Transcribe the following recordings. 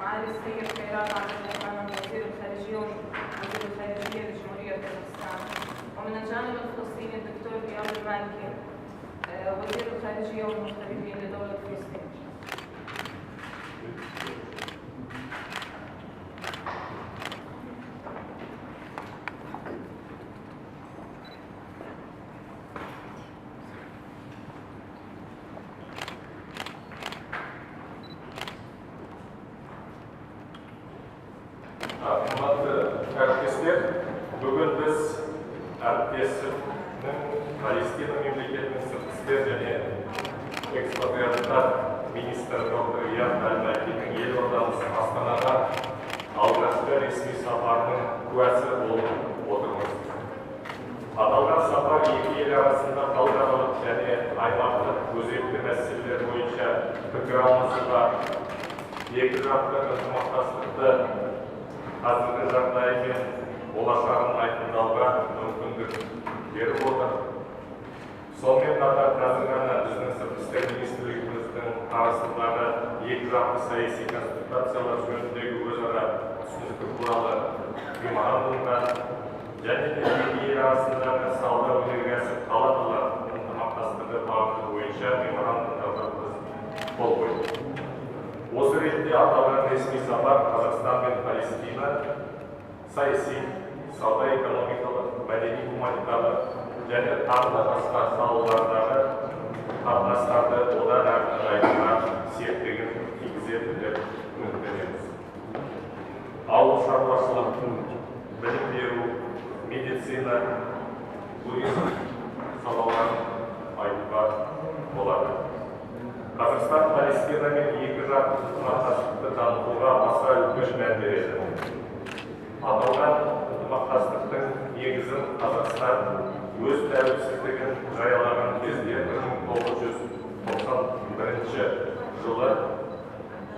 معالي السيد خيرات عبدالرحمن وزير الخارجية لجمهورية كازاخستان، ومن الجانب الفلسطيني الدكتور أبدرحمانов وزير الخارجية والمغتربين لدولة فلسطين. Бүгін біз әріптесімнің Палестина мемлекетінің сыртқы істер және экспатриаттар министрі доктор әл-Мәлкидің елордамыз Астанаға алғашқы ресми сапарының куәсі болып отырмыз. Аталған сапар екі ел арасында халықаралық және аймақтық өзекті мәселелер бойынша пікір алмасуға, екіжақты ынтымақтастықты қазіргі жағдайы мен болашағын айқындауға мүмкіндік беріп отыр. Сонымен қатар қазір ғана біздің сыртқы істер министрлігіміздің арасындағы екіжақты саяси консультациялар жөніндегі өзара түсіністік туралы меморандумға және де екі ел арасындағы сауда-өнеркәсіп палаталар ынтымақтастығы бағыты бойынша меморандумдарға қол қойдық. Осы ретте аталған ресми сапар Қазақстан мен Палестина саяси, сауда-экономикалық, мәдени-гуманитарлық және тағы басқа салалардағы қатынастарды одан әрі нығайтуға септігін тигізеді деп үміттенеміз. Ауыл шаруашылығы, білім беру, медицина, туризм салаларын айтуға болады. Қазақстан Палестина мен екіжақты ынтымақтастықты дамытуға аса үлкен мән береді. Аталған ынтымақтастықтың негізін Қазақстан өз тәуелсіздігін жариялаған кезде 1991 жылы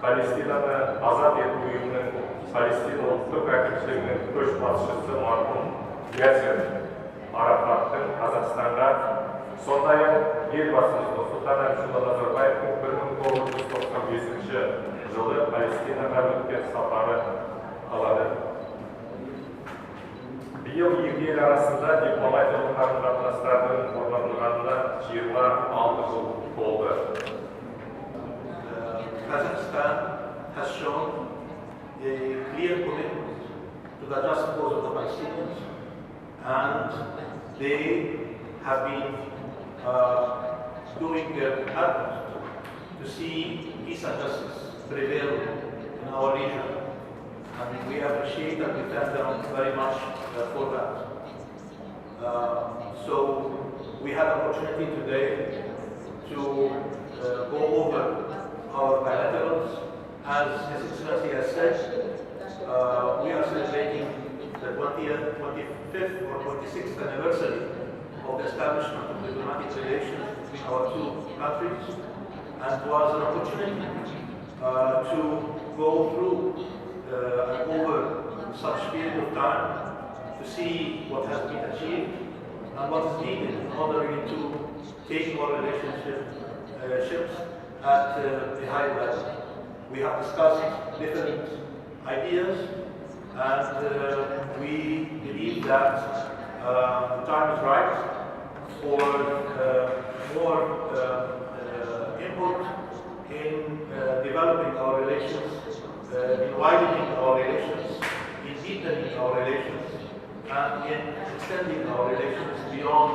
Палестинаны азат ету ұйымының Палестина ұлттық әкімшілігінің көшбасшысы марқұм Ясир Арапаттың Қазақстанға, сондай-ақ елбасымыз Нұрсұлтан Әбішұлы Назарбаевтың 1995 жылы Палестинаға өткен сапары қалады. Биыл екі ел арасында дипломатиялық қарым-қатынастардың орнатылғанына 26 жыл болды. Kazakhstan has shown a clear commitment to the just cause of the Palestinians, and they have been doing their utmost to see peace and justice prevail in our region. And we appreciate and we thank them very much for that. So we have an opportunity today to go over our bilaterals. As His Excellency has said, we are celebrating the 25th or 26th anniversary of the establishment of diplomatic relations between our two countries, and it was an opportunity to go through over such period of time to see what has been achieved and what is needed in order to take our relationships at a high level. We have discussed different ideas, and we believe that the time is right for more input in developing our relations, in widening our relations, in deepening our relations, and in extending our relations beyond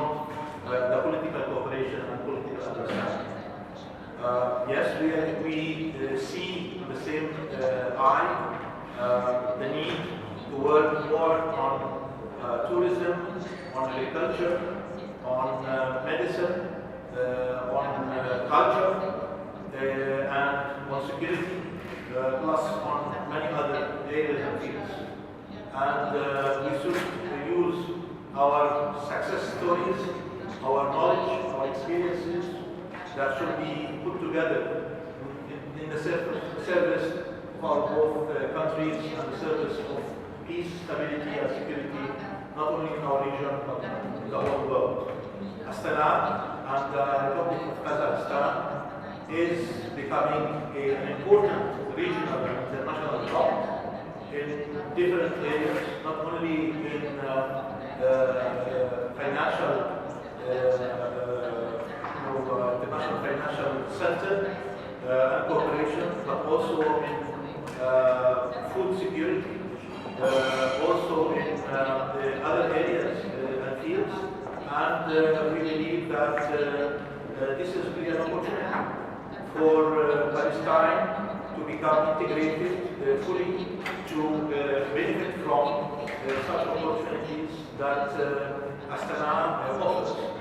the political cooperation and political understanding. Yes, we see the same eye the need to work more on tourism, on agriculture, on medicine, on culture, and on security, plus on many other areas and fields. And we should use our success stories, our knowledge, our experiences that should be put together in the service for both countries and the service of peace, stability and security, not only in our region but in the whole world. ASTANA and the Republic of Kazakhstan is becoming an important regional and international in different areas, not only in financial, the national financial center and cooperation, but also in food security, also in the other areas and fields. And we believe that this is really an opportunity for Palestine to become integrated fully, to benefit from such opportunities that ASTANA offers.